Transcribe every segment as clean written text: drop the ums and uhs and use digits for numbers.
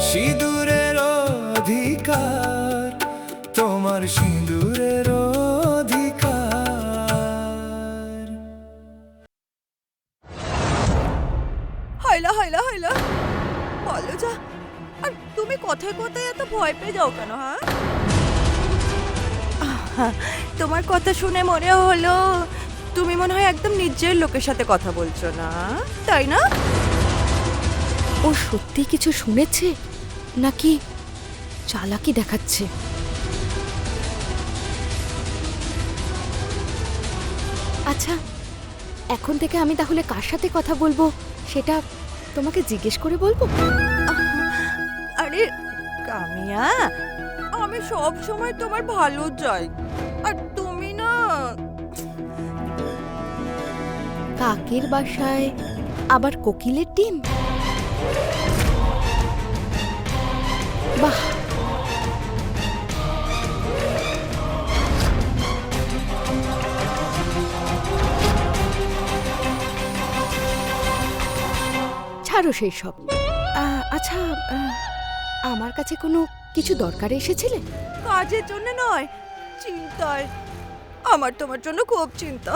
সিঁদুরের অধিকার, তোমার সিঁদুরের অধিকার। হাইলা হাইলা হাইলা বলো যা। আর তুমি কথায় কথায় এত ভয় পেয়ে যাও কেন? হ্যাঁ, তোমার কথা শুনে মনে হলো তুমি মনে হয় একদম নিজের লোকের সাথে কথা বলছো না, তাই না? ও সত্যি কিছু শুনেছে নাকি চালাকি দেখাচ্ছে? আচ্ছা, এখন থেকে আমি তাহলে কার সাথে কথা বলবো সেটা তোমাকে জিজ্ঞেস করে বলবো? আরে কামিয়া, আমি সব সময় তোমার ভালো চাই, আর তুমি না। কাকের বাসায় আবার কোকিলের ডিম? বাহ, ছাড়ো সেই সব। আচ্ছা, আমার কাছে কোনো কিছু দরকারে এসেছিলে? কাজের জন্য নয়, চিন্তায়। আমার তোমার জন্য খুব চিন্তা।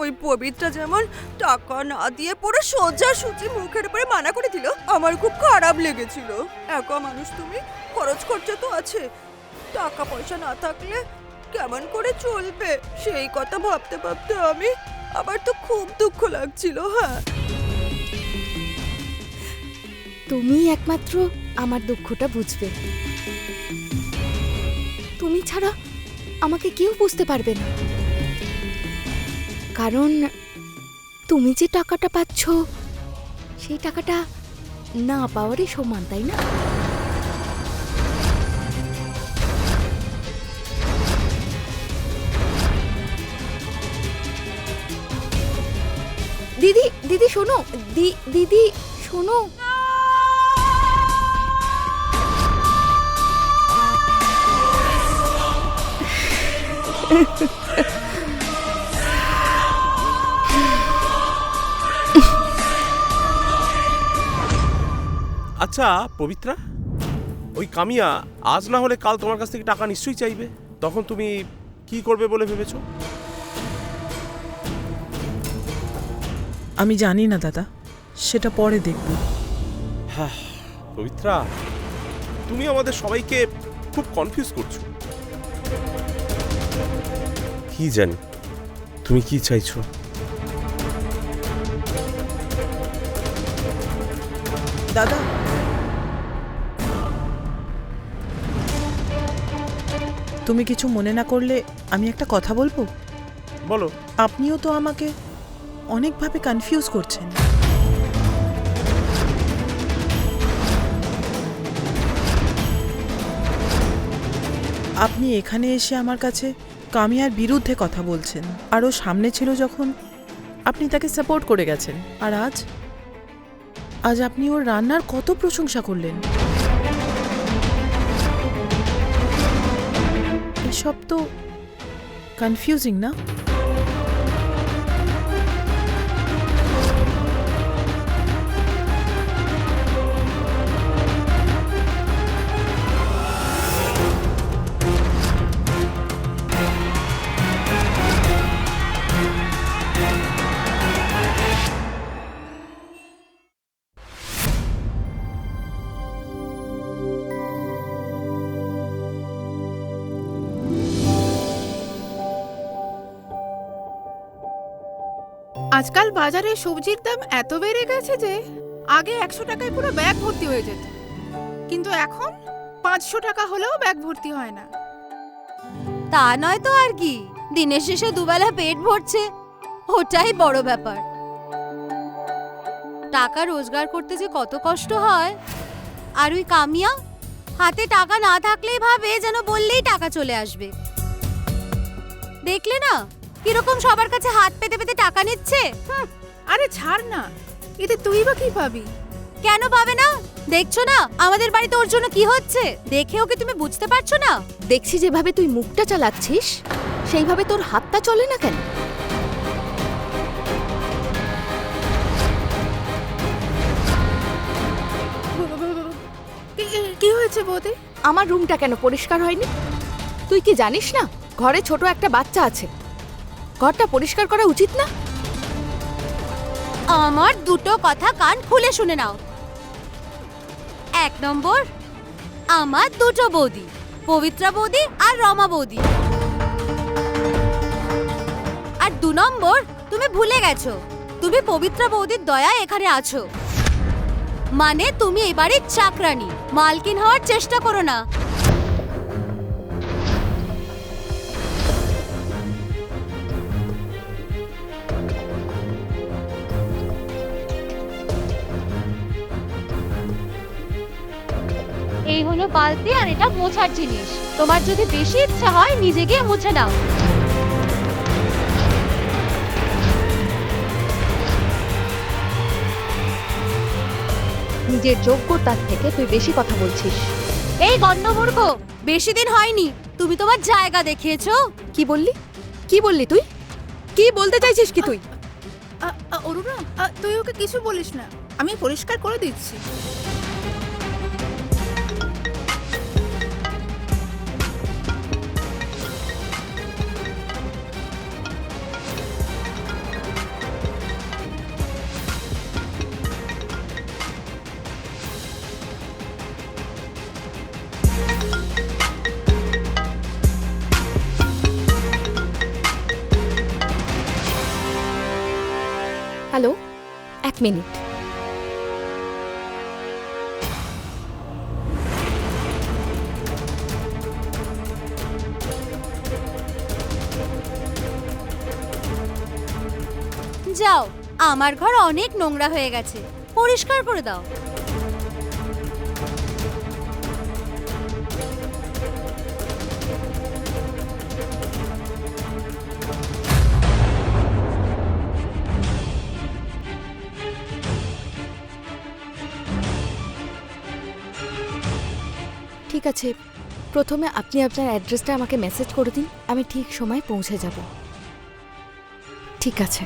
ওই পবিত্রা যেমন টাকা না দিয়ে পুরো সোজা সুজি মুখের উপরে মানা করে দিল, আমার খুব খারাপ লেগেছিল। একা মানুষ তুমি, খরচ খরচা তো আছে। টাকা পয়সা না থাকলে কেমন করে চলবে সেই কথা ভাবতে ভাবতে আমার তো খুব দুঃখ লাগছিল। হ্যাঁ, তুমি একমাত্র আমার দুঃখটা বুঝবে। তুমি ছাড়া আমাকে কেউ বুঝতে পারবে না, কারণ তুমি যে টাকাটা পাচ্ছ সেই টাকাটা না পাওয়ারই সমান, তাই না? দিদি, দিদি শোনো, দিদি শোনো। আচ্ছা পবিত্রা, ওই কামিয়া আজ না হলে কাল তোমার কাছ থেকে টাকা নিশ্চয়ই চাইবে, তখন তুমি কি করবে বলে ভেবেছো? আমি জানি না দাদা, সেটা পরে দেখব। হ্যাঁ পবিত্রা, তুমি আমাদের সবাইকে খুব কনফিউজ করছো। কি জানি তুমি কি চাইছো। দাদা, তুমি কিছু মনে না করলে আমি একটা কথা বলবো? বলো। আপনিও তো আমাকে অনেকভাবে কনফিউজ করছেন। আপনি এখানে এসে আমার কাছে কামিয়ার বিরুদ্ধে কথা বলছেন, আর ও সামনে ছিল যখন আপনি তাকে সাপোর্ট করে গেছেন, আর আজ আপনি ওর রান্নার কত প্রশংসা করলেন। এসব তো কনফিউজিং না? আজকাল বাজারে সবজির দাম এত বেড়ে গেছে যে আগে 100 টাকায় পুরো ব্যাগ ভর্তি হয়ে যেত, কিন্তু এখন 500 টাকা হলেও ব্যাগ ভর্তি হয় না। তা নয় তো আর কি, দিনের শেষে দুবেলা পেট ভরছে, ওটাই বড় ব্যাপার। টাকা রোজগার করতে যে কত কষ্ট হয়। আর ওই কামিয়া হাতে টাকা না থাকলেই ভাবে যেন বললেই টাকা চলে আসবে। দেখলে না কিরকম সবার কাছে হাত পেতে পেতে টাকা নিচ্ছে। আরে ছাড় না, এতে তুই বা কি পাবি? কেন পাবে না? দেখছো না আমাদের বাড়িতে ওর জন্য কি হচ্ছে, দেখে ওকে তুমি বুঝতে পারছো না? দেখছি যেভাবে তুই মুখটা চালাচ্ছিস সেইভাবে তোর হাতটা চলে না কেন? কি হয়েছে বৌদি? আমার রুমটা কেন পরিষ্কার হয়নি? তুই কি জানিস না ঘরে ছোট একটা বাচ্চা আছে? ঘরটা পরিষ্কার করা উচিত না? আমার দুটো কথা কান খুলে শুনে নাও। 1 নম্বর, আমার দুটো বৌদি, পবিত্রা বৌদি আর রমা বৌদি। আর 2 নম্বর, তুমি ভুলে গেছো তুমি পবিত্রা বৌদির দয়ায় এখানে আছো। মানে তুমি এবারে চাকরানি, মালকিন হওয়ার চেষ্টা করো না। এই হলো বালতি আর এটা মোছার জিনিস। তোমার যদি বেশি ইচ্ছা হয় নিজে গিয়ে মুছে নাও। নিজের যোগ্যতার থেকে তুই বেশি কথা বলছিস। এই গন্ডমূর্খ, বেশি দিন হয়নি তুমি তোমার জায়গা দেখিয়েছো। কি বললি? কি বললি তুই? কি বলতে চাইছিস কি তুই? অরুণা, তুই ওকে কিছু বলিস না, আমি পরিষ্কার করে দিচ্ছি। Hello, 1 minute. যাও, আমার ঘর অনেক নোংরা হয়ে গেছে, পরিষ্কার করে দাও। ঠিক আছে, প্রথমে আপনি আপনার অ্যাড্রেসটা আমাকে মেসেজ করে দিন, আমি ঠিক সময় পৌঁছে যাব। ঠিক আছে।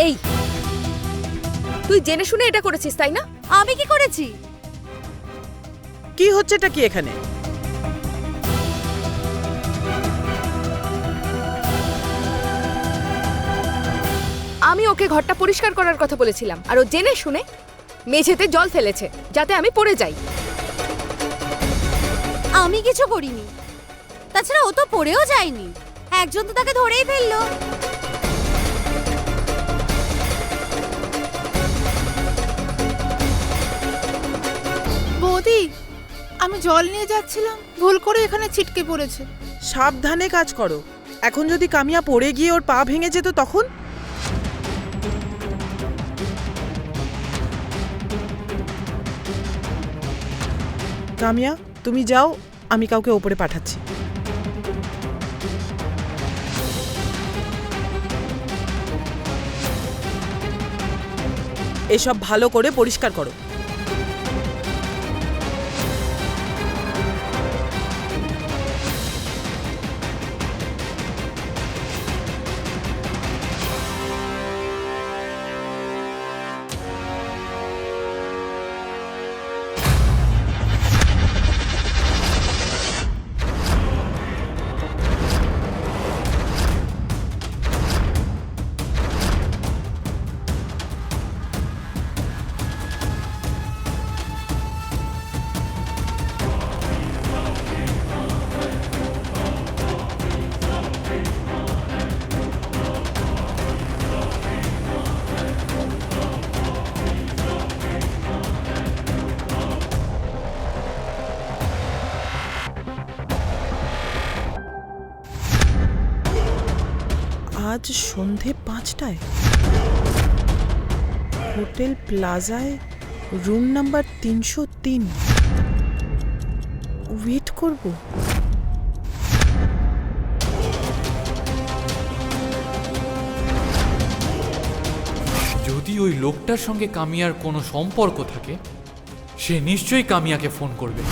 এই, তুই জেনে শুনে এটা করেছিস তাই না? আমি কি করেছি? কি হচ্ছেটা কি এখানে? আমি ওকে ঘরটা পরিষ্কার করার কথা বলেছিলাম, আর ও জেনে শুনে মেঝেতে জল ফেলেছে যাতে আমি পড়ে যাই। আমি কিছু করিনি। তাছাড়া ও তো পড়েও যায়নি, একজন তো তাকে ধরেই ফেললো। বৌদি, আমি জল নিয়ে যাচ্ছিলাম, ভুল করে এখানে ছিটকে পড়েছে। সাবধানে কাজ করো, এখন যদি কামিয়া পড়ে গিয়ে ওর পা ভেঙে যেত তখন? কামিয়া, তুমি যাও, আমি কাউকে ওপরে পাঠাচ্ছি। এসব ভালো করে পরিষ্কার করো। আজ সন্ধে 5টায় হোটেল প্লাজায় রুম নাম্বার 303 ওয়েট করব। যদি ওই লোকটার সঙ্গে কামিয়ার কোনো সম্পর্ক থাকে, সে নিশ্চয়ই কামিয়াকে ফোন করবে।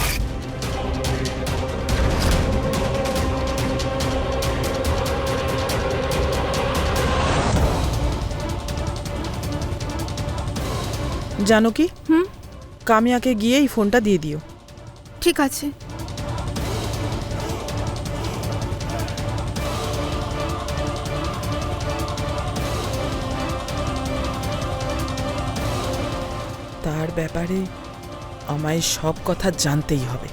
জানো কি, কামিয়াকে গিয়ে এই ফোনটা দিয়ে দিও। ঠিক আছে। তার ব্যাপারে আমায় সব কথা জানতেই হবে।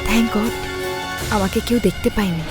থ্যাংক গড আমাকে কেউ দেখতে পায়নি।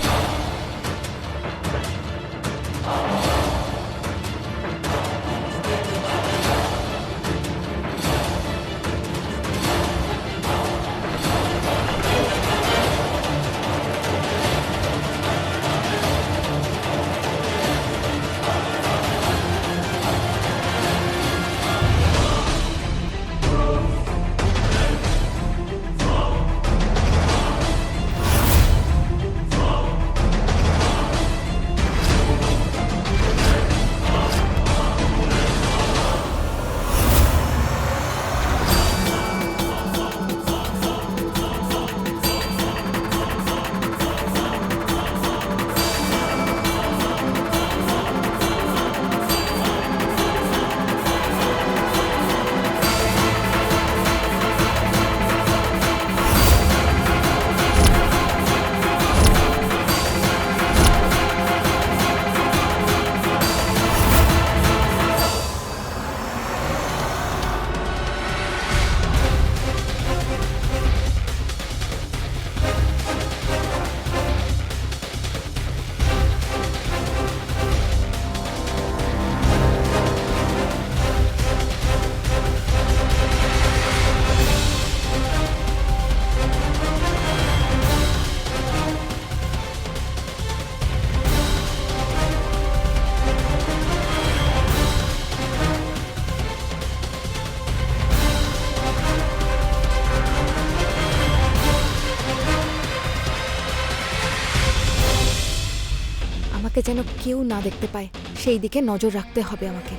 আমাকে যেন কেউ না দেখতে পায়, সেই দিকে নজর রাখতে হবে আমাকে।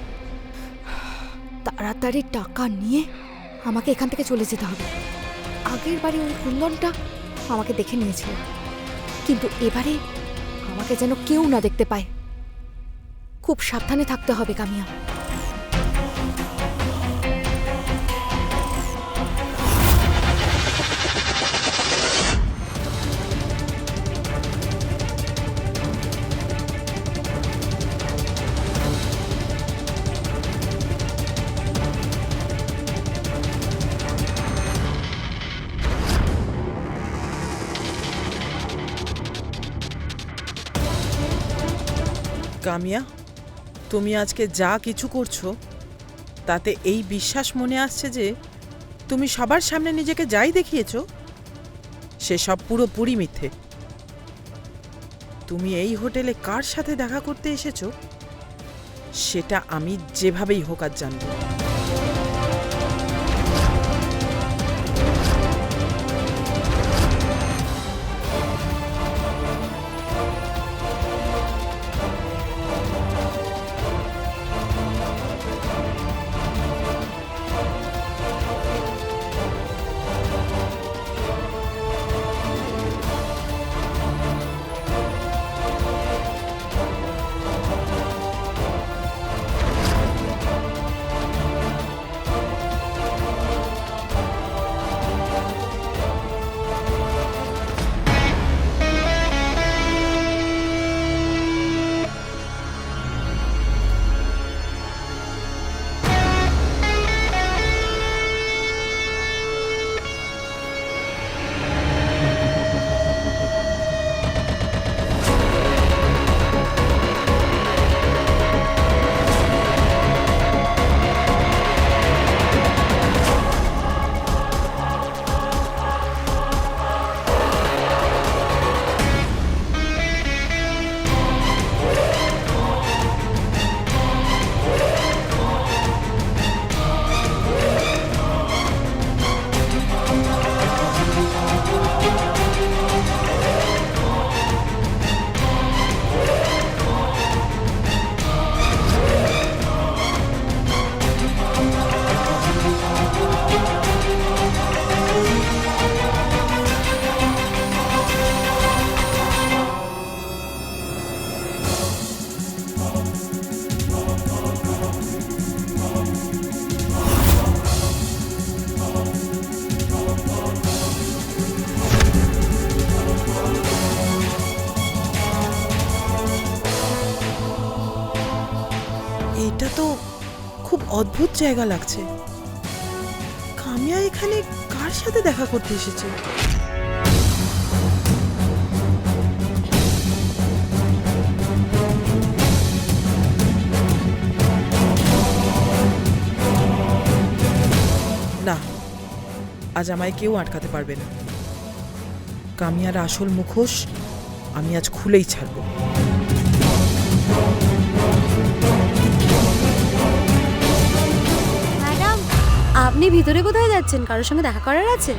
তাড়াতাড়ি টাকা নিয়ে আমাকে এখান থেকে চলে যেতে হবে। আগের বারে ওই কুন্দনটা আমাকে দেখে নিয়েছিল, কিন্তু এবারে আমাকে যেন কেউ না দেখতে পায়। খুব সাবধানে থাকতে হবে কামিয়া। কামিয়া, তুমি আজকে যা কিছু করছো তাতে এই বিশ্বাস মনে আসছে যে তুমি সবার সামনে নিজেকে যাই দেখিয়েছো সেসব পুরোপুরি মিথ্যে। তুমি এই হোটেলে কার সাথে দেখা করতে এসেছো সেটা আমি যেভাবেই হোক আজ জানবো। এটা তো খুব অদ্ভুত জায়গা লাগছে। কামিয়া এখানে কার সাথে দেখা করতে এসেছে? না, আজ আমায় কেউ আটকাতে পারবে না। কামিয়ার আসল মুখোশ আমি আজ খুলেই ছাড়বো। ম্যাডাম, আপনি ভিতরে কোথায় যাচ্ছেন? কারোর সঙ্গে দেখা করার আছে?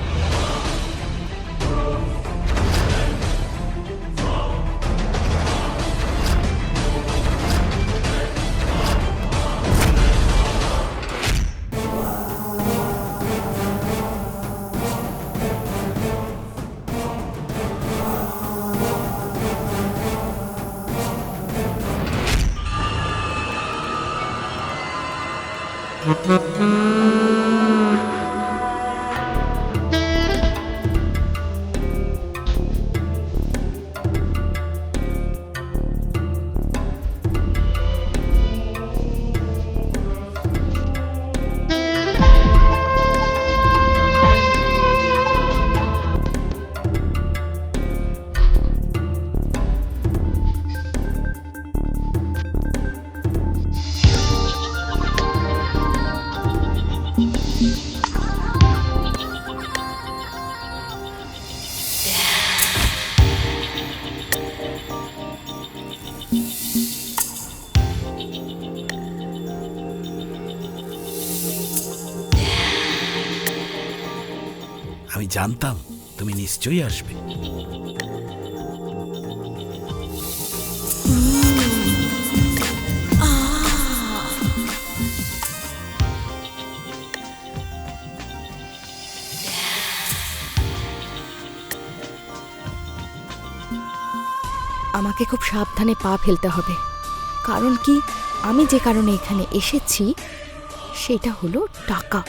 আমি জানতাম তুমি নিশ্চয়ই আসবে। আমাকে খুব সাবধানে পা ফেলতে হবে, কারণ কি আমি যে কারণে এখানে এসেছি সেটা হলো টাকা।